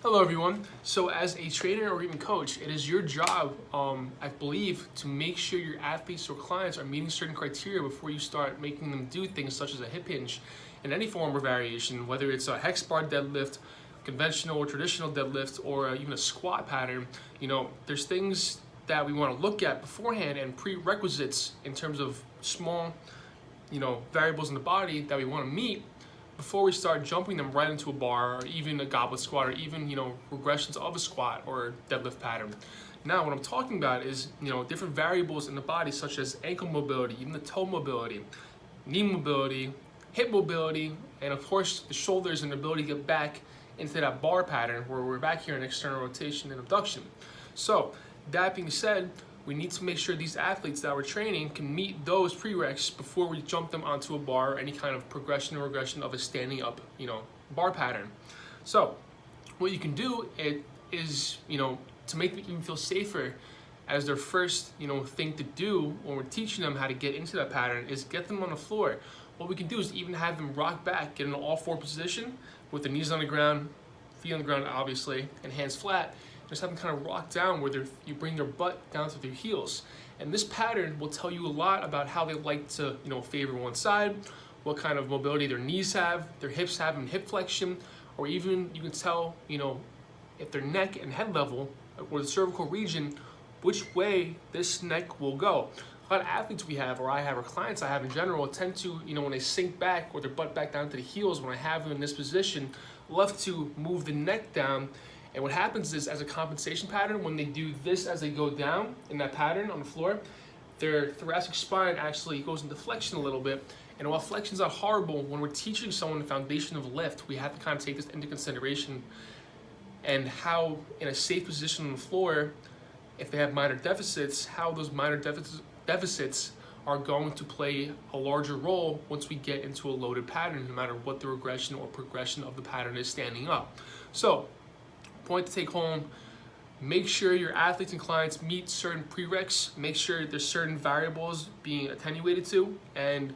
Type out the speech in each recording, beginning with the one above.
Hello everyone. So as a trainer or even coach, it is your job, I believe, to make sure your athletes or clients are meeting certain criteria before you start making them do things such as a hip hinge in any form or variation, whether it's a hex bar deadlift, conventional or traditional deadlift, or even a squat pattern. There's things that we want to look at beforehand and prerequisites in terms of small, variables in the body that we want to meet before we start jumping them right into a bar or even a goblet squat or even regressions of a squat or deadlift pattern. Now what I'm talking about is different variables in the body such as ankle mobility, even the toe mobility, knee mobility, hip mobility, and of course the shoulders and the ability to get back into that bar pattern where we're back here in external rotation and abduction. So that being said, we need to make sure these athletes that we're training can meet those prereqs before we jump them onto a bar or any kind of progression or regression of a standing up, bar pattern. So what you can do is, to make them even feel safer as their first, thing to do when we're teaching them how to get into that pattern is get them on the floor. What we can do is even have them rock back, get in an all four position with the knees on the ground, feet on the ground obviously, and hands flat. Just have them kind of rock down where you bring their butt down to their heels. And this pattern will tell you a lot about how they like to, favor one side, what kind of mobility their knees have, their hips have in hip flexion, or even you can tell, if their neck and head level or the cervical region, which way this neck will go. A lot of athletes we have, or I have, or clients I have in general, tend to, when they sink back or their butt back down to the heels, when I have them in this position, love to move the neck down. And what happens is, as a compensation pattern, when they do this as they go down in that pattern on the floor, their thoracic spine actually goes into flexion a little bit. And while flexion's not horrible, when we're teaching someone the foundation of lift, we have to kind of take this into consideration and how, in a safe position on the floor, if they have minor deficits, how those minor deficits are going to play a larger role once we get into a loaded pattern, no matter what the regression or progression of the pattern is standing up. So, point to take home, make sure your athletes and clients meet certain prereqs, make sure there's certain variables being attenuated to, and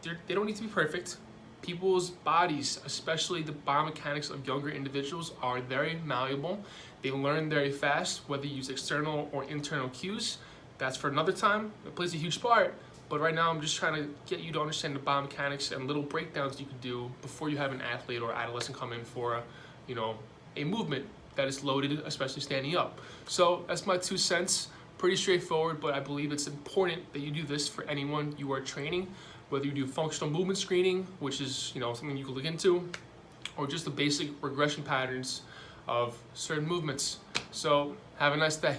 they don't need to be perfect. People's bodies, especially the biomechanics of younger individuals, are very malleable. They learn very fast, whether you use external or internal cues. That's for another time. It plays a huge part, but right now I'm just trying to get you to understand the biomechanics and little breakdowns you can do before you have an athlete or adolescent come in for a movement that is loaded, especially standing up. So that's my 2 cents. Pretty straightforward, but I believe it's important that you do this for anyone you are training, whether you do functional movement screening, which is something you can look into, or just the basic regression patterns of certain movements. So have a nice day.